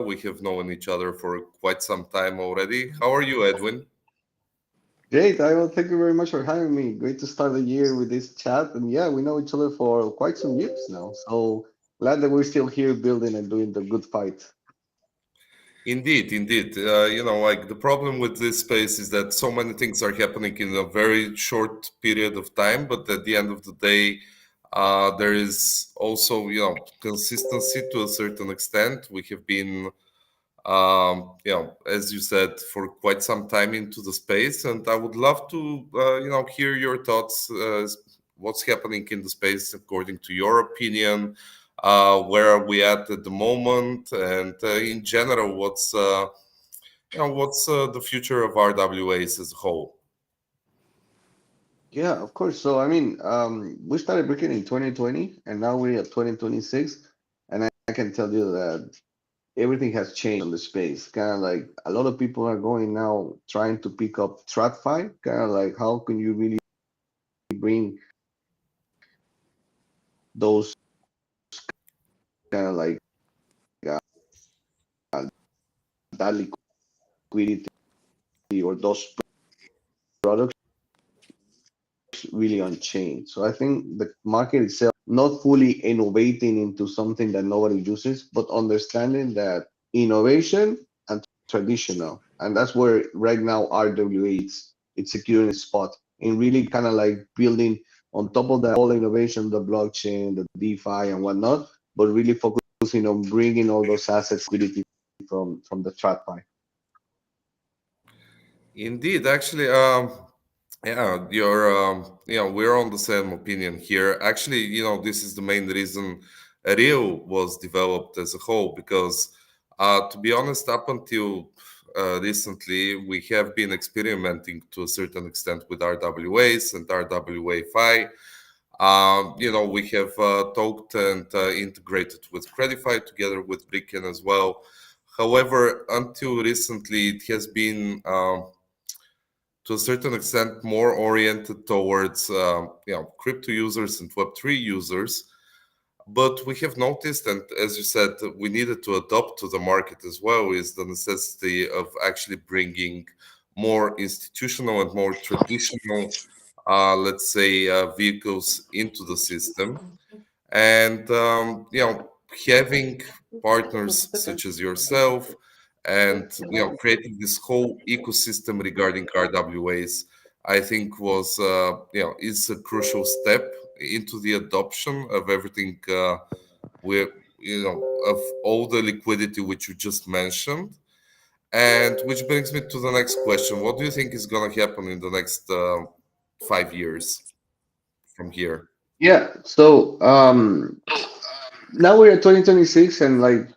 We have known each other for quite some time already. How are you, Edwin? Great, I will thank you very much for having me. Great to start the year with this chat. And yeah, we know each other for quite some years now. So glad that we're still here building and doing the good fight. Indeed, indeed. Like the problem with this space is that so many things are happening in a very short period of time, but at the end of the day, there is also, consistency to a certain extent. We have been, as you said, for quite some time into the space, and I would love to, hear your thoughts. What's happening in the space according to your opinion? Where are we at the moment? And in general, what's the future of RWAs as a whole? Yeah, of course. So, we started Brickken in 2020 and now we're at 2026. And I can tell you that everything has changed on the space. Kind of like a lot of people are going now trying to pick up TradFi. Kind of like how can you really bring those kind of like uh, that liquidity or those products really unchanged. So I think the market itself not fully innovating into something that nobody uses, but understanding that innovation and traditional, and that's where right now RWA it's securing its spot in really kind of like building on top of that all innovation, the blockchain, the DeFi and whatnot, but really focusing on bringing all those assets liquidity from the TradFi. Indeed, actually, we're on the same opinion here. Actually, this is the main reason Rio was developed as a whole, because, to be honest, up until recently, we have been experimenting to a certain extent with RWAs and RWA-Fi. We have talked and integrated with Credify together with Brickken as well. However, until recently, it has been to a certain extent more oriented towards crypto users and Web3 users. But we have noticed, and as you said, we needed to adapt to the market as well, is the necessity of actually bringing more institutional and more traditional, let's say, vehicles into the system. And having partners such as yourself, and creating this whole ecosystem regarding RWAs, I think was is a crucial step into the adoption of everything, we of all the liquidity which you just mentioned. And which brings me to the next question: what do you think is going to happen in the next 5 years from here? Yeah, so now we're at 2026 and like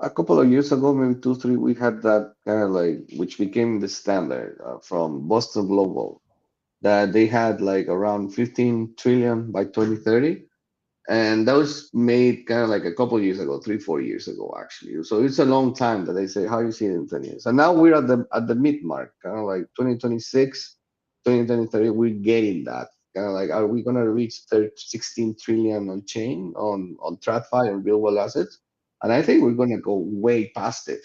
a couple of years ago, maybe two, three, we had that kind of like which became the standard from Boston Global that they had like around 15 trillion by 2030. And that was made kind of like a couple of years ago, 3, 4 years ago, actually. So it's a long time that they say, how you see it in 10 years? And now we're at the mid mark, kind of like 2026, 2030, we're getting that. Kind of like, are we gonna reach 16 trillion on chain on TradFi and real world assets? And I think we're gonna go way past it.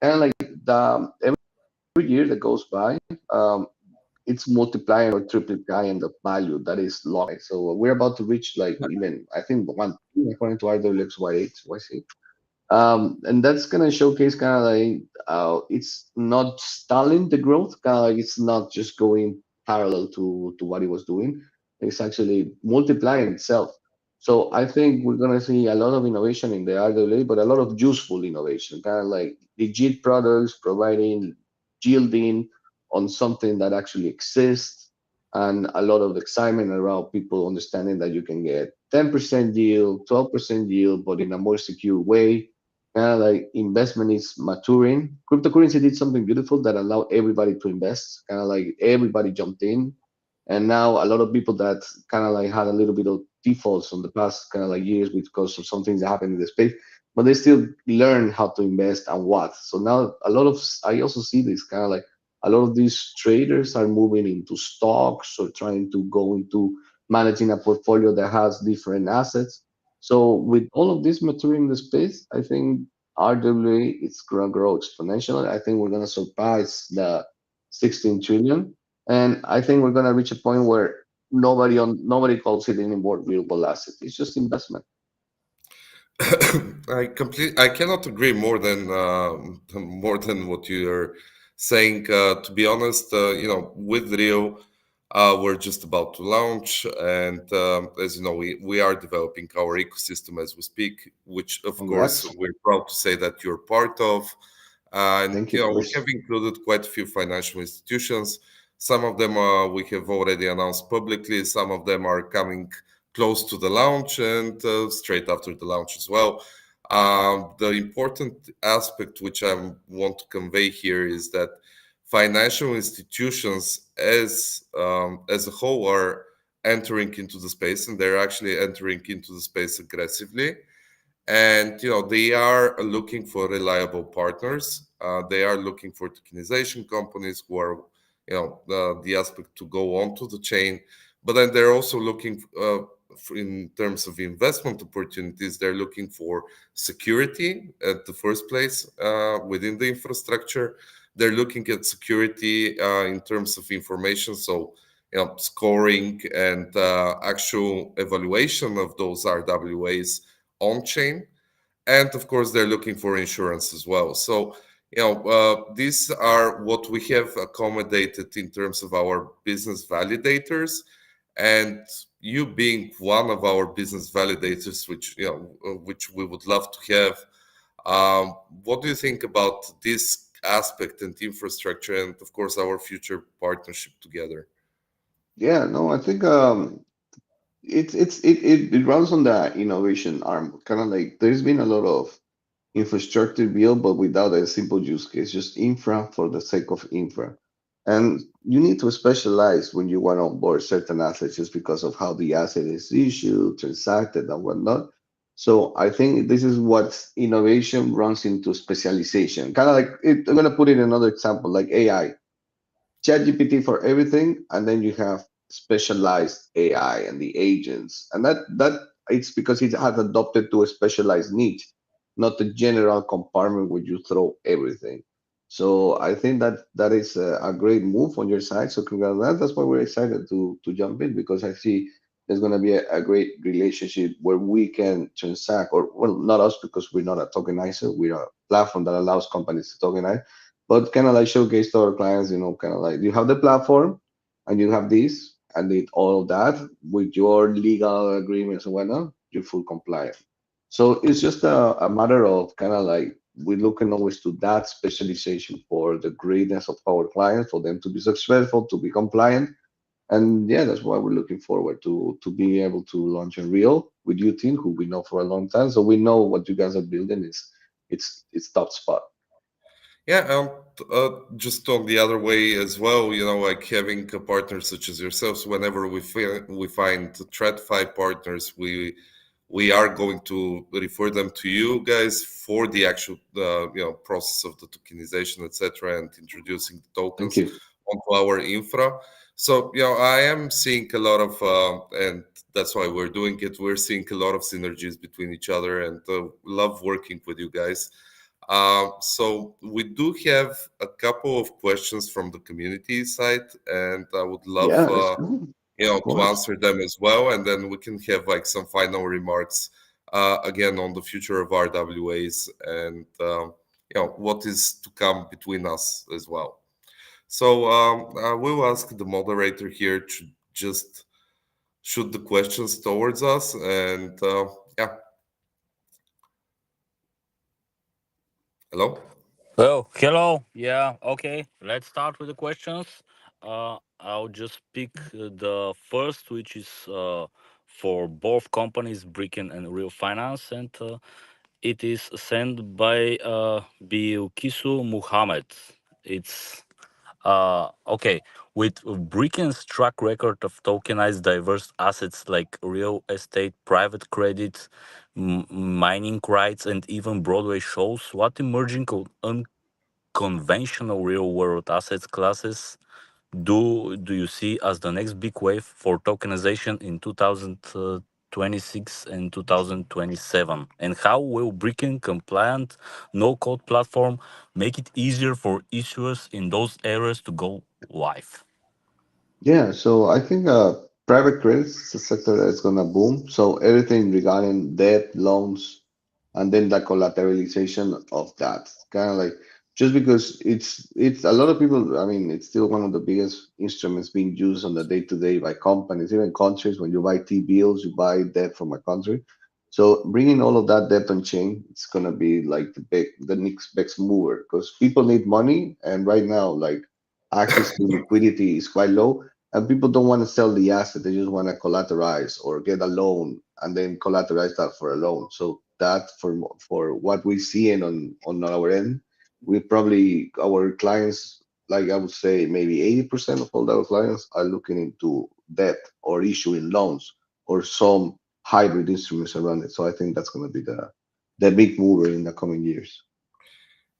Kind of like the every year that goes by, it's multiplying or triplying the value that is locked. So we're about to reach like even I think one according to RWXY8 YC. And that's gonna showcase kind of like it's not stalling the growth, kind of like it's not just going parallel to what it was doing. It's actually multiplying itself. So I think we're gonna see a lot of innovation in the RWA, but a lot of useful innovation, kind of like legit products providing yielding on something that actually exists, and a lot of excitement around people understanding that you can get 10% yield, 12% yield, but in a more secure way. Kind of like investment is maturing. Cryptocurrency did something beautiful that allowed everybody to invest. Kind of like everybody jumped in, and now a lot of people that kind of like had a little bit of defaults on the past kind of like years because of some things that happened in the space, but they still learn how to invest and what. So now a lot of I also see this kind of like a lot of these traders are moving into stocks or trying to go into managing a portfolio that has different assets. So with all of this maturing in the space, I think RWA it's gonna grow exponentially. I think we're gonna surpass the 16 trillion, and I think we're gonna reach a point where nobody calls it anymore real world asset. It's just investment. I cannot agree more than what you are saying. To be honest, with Rio, we're just about to launch, and as you know, we are developing our ecosystem as we speak, which of course Congrats. we're proud to say that you're part of. And Thank you, we have boys. included quite a few financial institutions. Some of them we have already announced publicly. Some of them are coming close to the launch and straight after the launch as well. The important aspect which I want to convey here is that financial institutions as a whole are entering into the space, and they're actually entering into the space aggressively. And they are looking for reliable partners. They are looking for tokenization companies who are the aspect to go onto the chain, but then they're also looking in terms of investment opportunities. They're looking for security at the first place within the infrastructure. They're looking at security in terms of information, so scoring and actual evaluation of those RWAs on chain. And of course, they're looking for insurance as well. So, these are what we have accommodated in terms of our business validators. And you being one of our business validators, which we would love to have. What do you think about this aspect and infrastructure, and of course, our future partnership together? Yeah, no, I think it runs on the innovation arm. Kind of like there's been a lot of infrastructure built, but without a simple use case, just infra for the sake of infra. And you need to specialize when you want to onboard certain assets just because of how the asset is issued, transacted, and whatnot. So I think this is what innovation runs into specialization. Kind of like I'm gonna put it in another example, like AI. ChatGPT for everything, and then you have specialized AI and the agents, and that it's because it has adopted to a specialized niche, not the general compartment where you throw everything. So I think that is a great move on your side. So congrats. That's why we're excited to jump in because I see there's going to be a great relationship where we can transact, or well, not us because we're not a tokenizer. We're a platform that allows companies to tokenize, but kind of like showcase to our clients, kind of like you have the platform and you have this and need all of that with your legal agreements and whatnot, you're full compliant. So it's just a matter of kind of like we're looking always to that specialization for the greatness of our clients, for them to be successful, to be compliant. And yeah, that's why we're looking forward to be able to launch in real with you team, who we know for a long time. So we know what you guys are building is it's top spot. Yeah, just on the other way as well, like having a partner such as yourselves, whenever we find TradFi partners, we are going to refer them to you guys for the actual process of the tokenization, etc., and introducing the Thank tokens you. onto our infra. So I am seeing a lot of, and that's why we're doing it. We're seeing a lot of synergies between each other, and love working with you guys. So we do have a couple of questions from the community side, and I would love Yeah, let's go. Of to course. answer them as well, and then we can have like some final remarks again on the future of RWAs and what is to come between us as well. So I will ask the moderator here to just shoot the questions towards us, and yeah, hello. Oh, hello. Yeah, okay. Let's start with the questions. I'll just pick the first, which is for both companies, Brickken and Real Finance, and it is sent by Biukisu Muhammad. It's okay. With Bricken's track record of tokenized diverse assets like real estate, private credit, mining rights, and even Broadway shows, what emerging conventional real world assets classes do you see as the next big wave for tokenization in 2026? 2026 and 2027? And how will Brickken compliant no code platform make it easier for issuers in those areas to go live? Yeah, so I think private credit is a sector that's gonna boom. So everything regarding debt, loans, and then the collateralization of that. Kind of like just because it's a lot of people. I mean, it's still one of the biggest instruments being used on the day to day by companies, even countries. When you buy T bills, you buy debt from a country. So bringing all of that debt on chain, it's gonna be like the next big mover because people need money, and right now, like access to liquidity is quite low, and people don't want to sell the asset. They just want to collateralize or get a loan and then collateralize that for a loan. So that for what we're seeing on our end, we probably our clients, like I would say, maybe 80% of all our clients are looking into debt or issuing loans or some hybrid instruments around it. So I think that's going to be the big mover in the coming years.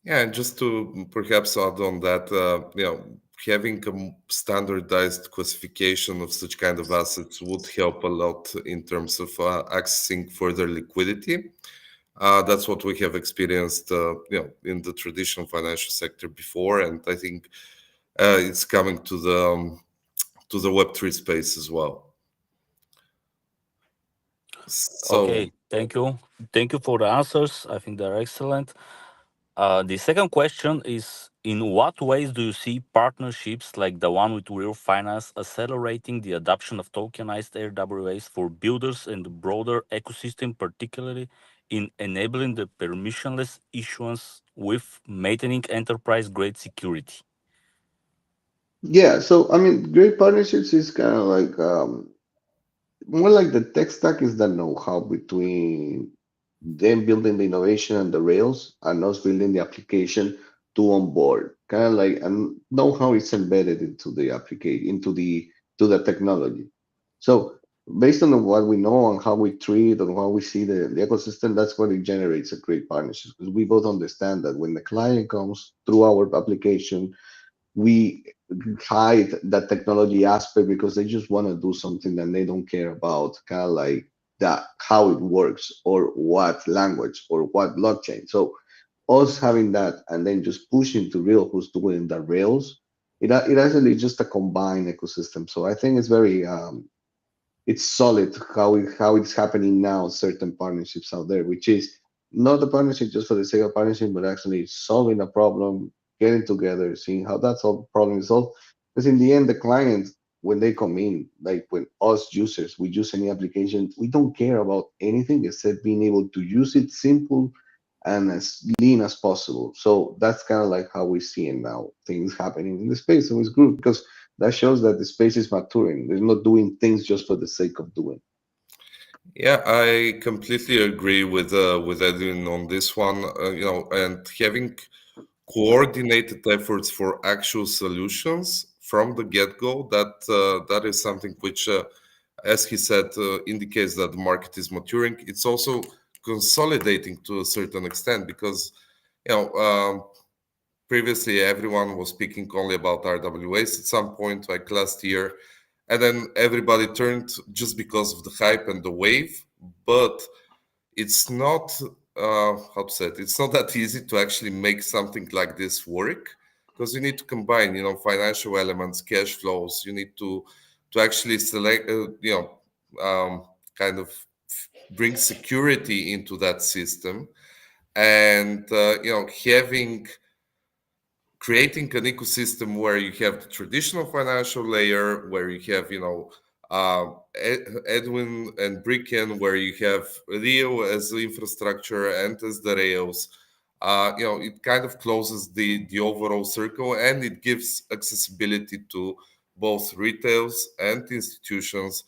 Yeah, and just to perhaps add on that, having a standardized classification of such kind of assets would help a lot in terms of accessing further liquidity. That's what we have experienced, in the traditional financial sector before, and I think it's coming to the Web3 space as well. Okay, So thank you. Thank you for the answers. I think they're excellent. The second question is: in what ways do you see partnerships like the one with Real Finance accelerating the adoption of tokenized AWS for builders and the broader ecosystem, particularly in enabling the permissionless issuance with maintaining enterprise grade security? Yeah, so I mean, great partnerships is kind of like more like the tech stack is the know-how between them building the innovation and the rails and us building the application to onboard. Kind of like and know-how is embedded into the application, into the to the technology. So based on what we know and how we treat and how we see the ecosystem, that's what it generates a great partnership because we both understand that when the client comes through our application, we hide that technology aspect because they just want to do something and they don't care about kind of like that how it works or what language or what blockchain. So us having that and then just pushing to real who's doing the rails, it actually is just a combined ecosystem. So I think it's very it's solid how it's happening now. Certain partnerships out there, which is not a partnership just for the sake of partnership, but actually solving a problem, getting together, seeing how that problem is solved. Because in the end, the client when they come in, like when us users, we use any application, we don't care about anything except being able to use it simple and as lean as possible. So that's kind of like how we're seeing now things happening in the space. And it's good because that shows that the space is maturing. They're not doing things just for the sake of doing. yeah, I completely agree with Edwin on this one. And having coordinated efforts for actual solutions from the get-go, that is something which, as he said, indicates that the market is maturing. It's also consolidating to a certain extent because you know previously everyone was speaking only about RWAs at some point, like last year, and then everybody turned just because of the hype and the wave. But it's not how to say it, it's not that easy to actually make something like this work because you need to combine financial elements, cash flows. You need to actually select kind of bring security into that system, and having creating an ecosystem where you have the traditional financial layer, where you have, Edwin and Brickken, where you have Rio as the infrastructure and as the rails. It kind of closes the overall circle, and it gives accessibility to both retails and institutions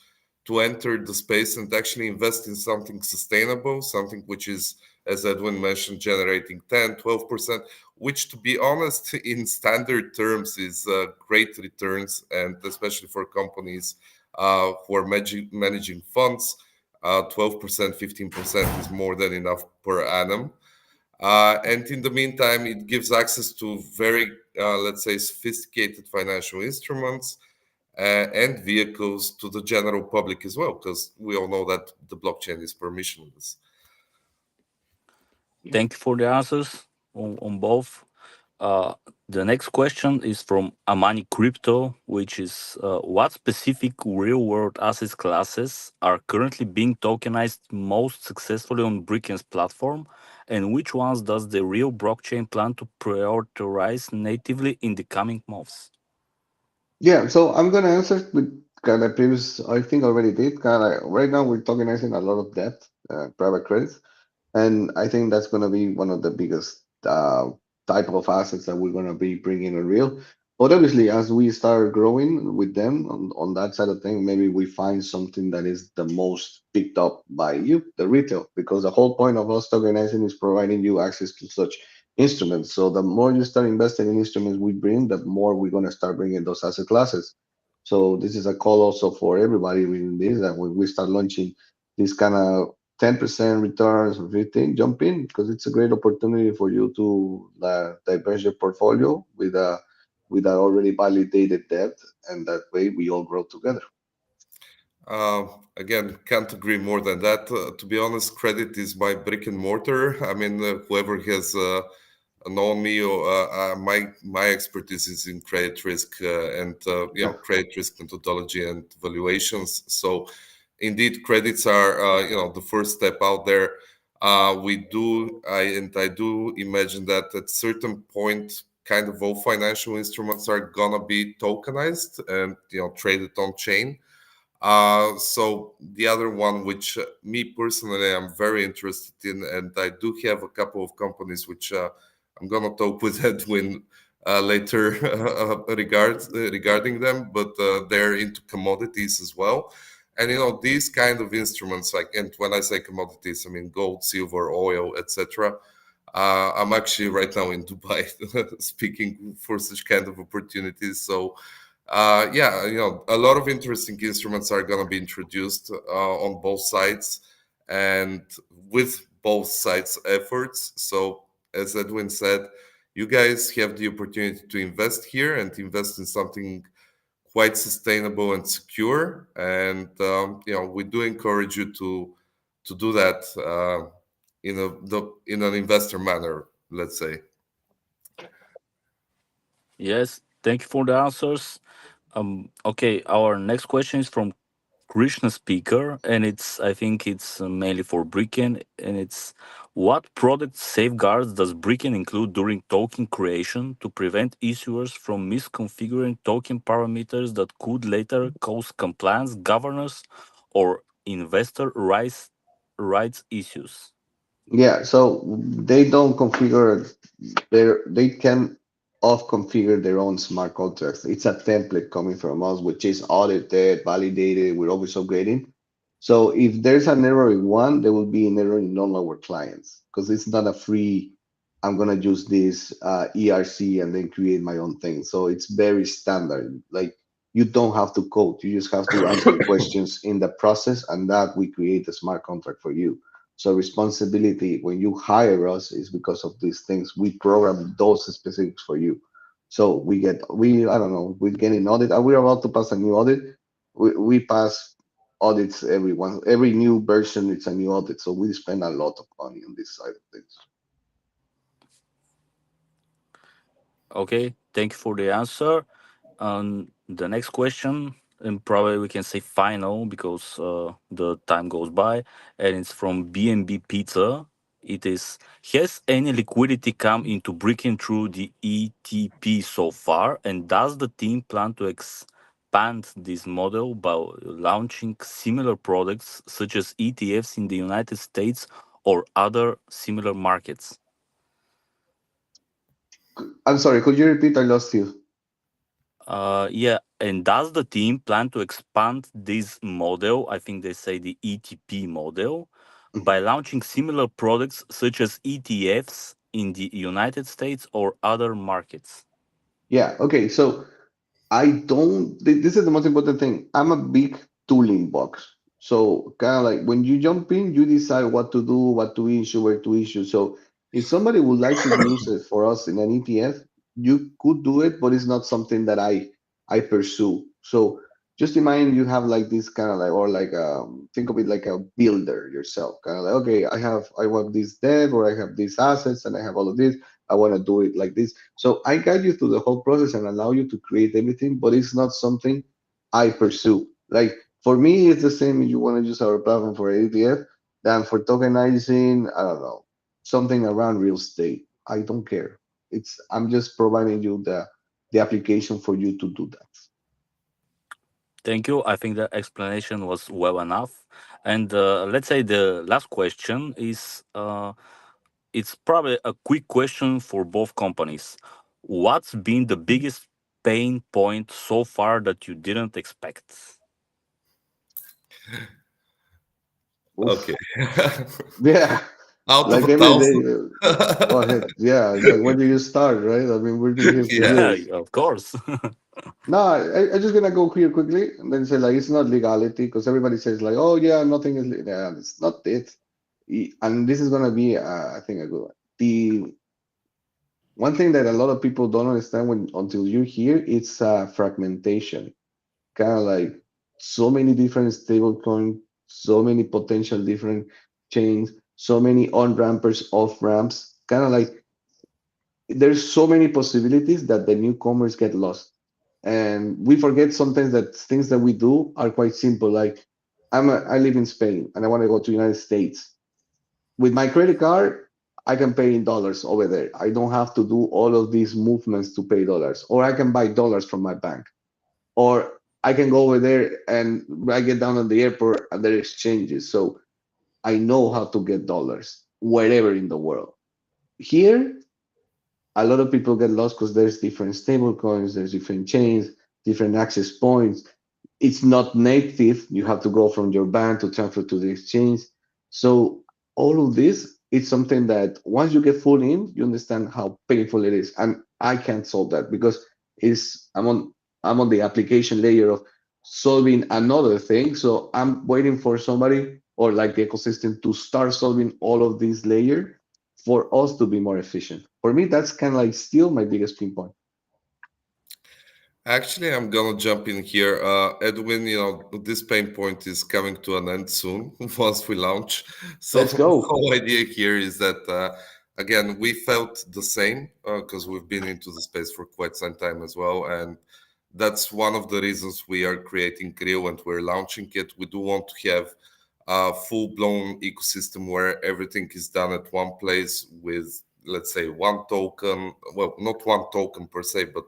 to enter the space and actually invest in something sustainable, something which is, as Edwin mentioned, generating 10, 12%, which, to be honest, in standard terms is great returns, and especially for companies who are managing funds, 12%, 15% is more than enough per annum. And in the meantime, it gives access to very, let's say, sophisticated financial instruments, and vehicles to the general public as well, because we all know that the blockchain is permissionless. Thank you for the answers on both. Uh, the next question is from Amani Crypto, which is what specific real world asset classes are currently being tokenized most successfully on Bricken's platform, and which ones does the real blockchain plan to prioritize natively in the coming months? Yeah, so I'm gonna answer with kind of previous. I think I already did. Kind of right now we're tokenizing a lot of debt, private credit. And I think that's going to be one of the biggest type of assets that we're going to be bringing in real. But obviously, as we start growing with them on that side of things, maybe we find something that is the most picked up by you, the retail, because the whole point of us tokenizing is providing you access to such instruments. So the more you start investing in instruments we bring, the more we're going to start bringing those asset classes. So this is a call also for everybody reading this, that when we start launching this kind of 10% returns or 15, jump in because it's a great opportunity for you to diverse your portfolio with a already validated debt, and that way we all grow together. Again, can't agree more than that. To be honest, credit is my brick and mortar. I mean, whoever has known me, or my expertise is in credit risk and Yeah. credit risk methodology and valuations. So, indeed, credits are the first step out there. I do imagine that at certain point, kind of all financial instruments are gonna be tokenized and traded on chain. So the other one, which me personally I'm very interested in, and I do have a couple of companies which I'm gonna talk with Edwin later regarding them, but they're into commodities as well. And these kind of instruments, like, and when I say commodities, I mean gold, silver, oil, etc. I'm actually right now in Dubai speaking for such kind of opportunities. So yeah, a lot of interesting instruments are going to be introduced on both sides and with both sides' efforts. So, as Edwin said, you guys have the opportunity to invest here and invest in something quite sustainable and secure. And we do encourage you to do that in an investor manner, let's say. Yes, thank you for the answers. Okay, our next question is from Krishna Speaker, and I think it's mainly for Brickken, and it's what product safeguards does Brickken include during token creation to prevent issuers from misconfiguring token parameters that could later cause compliance, governance, or investor rights issues? Yeah, so they don't configure they can off configure their own smart contracts. It's a template coming from us, which is audited, validated, we're always upgrading. So if there's an error in one, there will be an error in all our clients because it's not a free, I'm gonna use this ERC and then create my own thing. So it's very standard. Like you don't have to code, you just have to answer questions in the process, and that we create a smart contract for you. So responsibility when you hire us is because of these things. We program those specifics for you. So we I don't know, we're getting audit. We're about to pass a new audit. We pass audits every new version, it's a new audit. So we spend a lot of money on this side of things. Okay, thank you for the answer. The next question, and probably we can say final because the time goes by, and it's from BNB Pizza. It is has any liquidity come into Bricking through the ETP so far, and does the team plan to expand this model by launching similar products such as ETFs in the United States or other similar markets? I'm sorry, could you repeat? I lost you. Yeah, and does the team plan to expand this model? I think they say the ETP model by Mhm. launching similar products such as ETFs in the United States or other markets. Yeah, okay. So I don't, this is the most important thing. I'm a big tooling box. So kind of like when you jump in, you decide what to do, what to issue, where to issue. So if somebody would like to use it for us in an ETF, you could do it, but it's not something that I pursue. So just imagine you have like this kind of like, or like think of it like a builder yourself, kind of like, okay, I want this debt, or I have these assets, and I have all of this. I want to do it like this. So I guide you through the whole process and allow you to create everything, but it's not something I pursue. Like for me, it's the same if you want to use our platform for ATF than for tokenizing, I don't know, something around real estate. I don't care. I'm just providing you the application for you to do that. Thank you. I think the explanation was well enough. And let's say the last question is it's probably a quick question for both companies. What's been the biggest pain point so far that you didn't expect? Okay. Oof. Yeah. Out of Like a every thousand. day. Go ahead. Yeah. Like when do you start, right? I mean, we've been here for Yeah. Yeah, years. of course. No, I just gonna go here quickly and then say like it's not legality because everybody says like, oh yeah, nothing is yeah, it's not it. And this is gonna be I think a good one. The one thing that a lot of people don't understand when until you hear it's fragmentation. Kind of like so many different stablecoin, so many potential different chains, so many on rampers, off ramps. Kind of like there's so many possibilities that the newcomers get lost, and we forget sometimes that things that we do are quite simple. Like I live in Spain and I want to go to United States with my credit card. I can pay in dollars over there. I don't have to do all of these movements to pay dollars, or I can buy dollars from my bank, or I can go over there and I get down at the airport and there exchanges. So I know how to get dollars wherever in the world. Here, a lot of people get lost because there's different stable coins, there's different chains, different access points. It's not native. You have to go from your bank to transfer to the exchange. So all of this is something that once you get full in, you understand how painful it is. And I can't solve that because it's I'm on the application layer of solving another thing. So I'm waiting for somebody or like the ecosystem to start solving all of these layers for us to be more efficient. For me, that's kind of like still my biggest pinpoint. Actually, I'm gonna jump in here. Edwin, this pain point is coming to an end soon once we launch. So Let's the go. whole idea here is that, again, we felt the same because we've been into the space for quite some time as well. And that's one of the reasons we are creating Creo and we're launching it. We do want to have a full-blown ecosystem where everything is done at one place with, let's say, one token. Well, not one token per se, but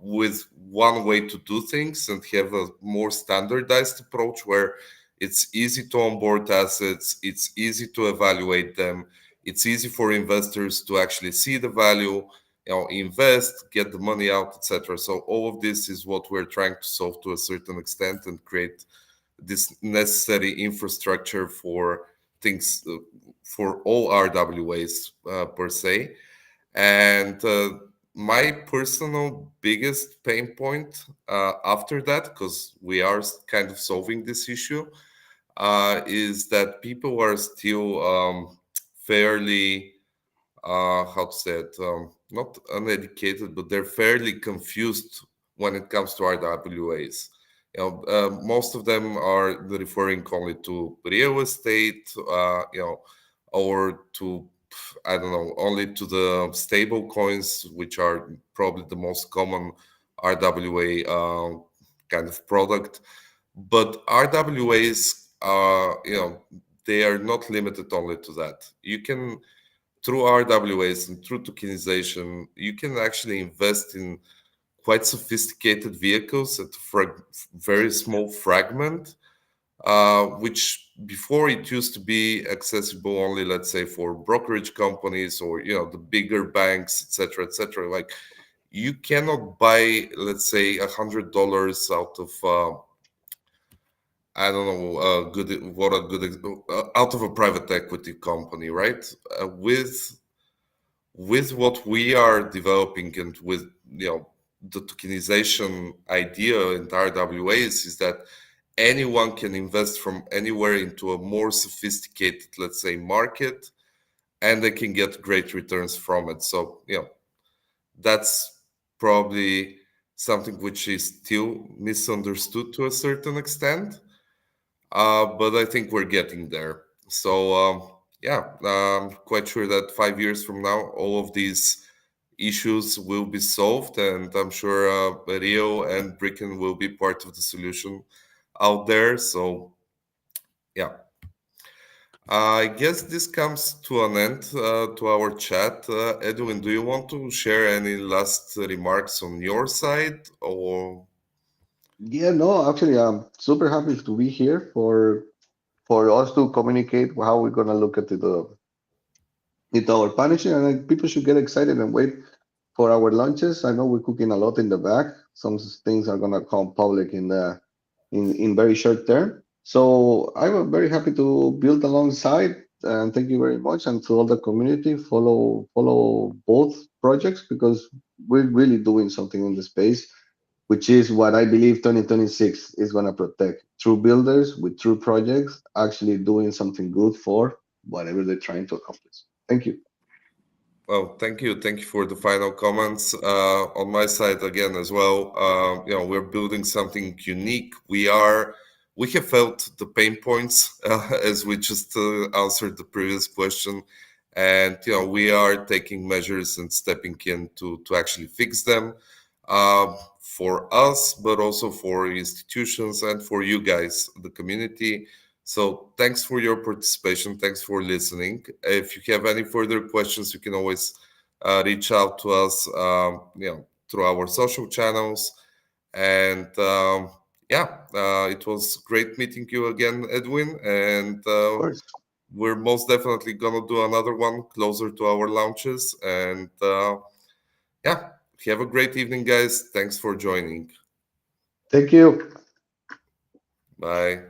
with one way to do things and have a more standardized approach where it's easy to onboard assets, it's easy to evaluate them, it's easy for investors to actually see the value, invest, get the money out, etc. So all of this is what we're trying to solve to a certain extent and create this necessary infrastructure for things for all RWAs per se. And my personal biggest pain point after that, because we are kind of solving this issue, is that people are still fairly, how to say it, not uneducated, but they're fairly confused when it comes to RWAs. Most of them are referring only to real estate, or to, I don't know, only to the stable coins, which are probably the most common RWA kind of product. But RWAs are, they are not limited only to that. You can, through RWAs and through tokenization, you can actually invest in quite sophisticated vehicles at very small fragment, which before it used to be accessible only, let's say, for brokerage companies or the bigger banks, etc., etc. Like you cannot buy, let's say, $100 out of I don't know, good what a good out of a private equity company, right? With what we are developing and with the tokenization idea in RWAs is that anyone can invest from anywhere into a more sophisticated, let's say, market, and they can get great returns from it. So that's probably something which is still misunderstood to a certain extent. But I think we're getting there. So yeah, I'm quite sure that 5 years from now, all of these issues will be solved, and I'm sure Rio and Brickken will be part of the solution out there. So yeah, I guess this comes to an end to our chat. Edwin, do you want to share any last remarks on your side, or Yeah, no, actually, I'm super happy to be here for us to communicate how we're gonna look at it our punishing, and people should get excited and wait for our lunches. I know we're cooking a lot in the back. Some things are gonna come public in very short term. So I'm very happy to build alongside, and thank you very much. And to all the community, follow both projects because we're really doing something in the space, which is what I believe 2026 is gonna protect. True builders with true projects actually doing something good for whatever they're trying to accomplish. Thank you. well, thank you. Thank you for the final comments. On my side, again, as well, we're building something unique. We have felt the pain points as we just answered the previous question. And, we are taking measures and stepping in to actually fix them for us, but also for institutions and for you guys, the community. So thanks for your participation. Thanks for listening. If you have any further questions, you can always reach out to us, through our social channels. And yeah, it was great meeting you again, Edwin. And Of course. we're most definitely gonna do another one closer to our launches. And yeah, have a great evening, guys. Thanks for joining. Thank you. Bye.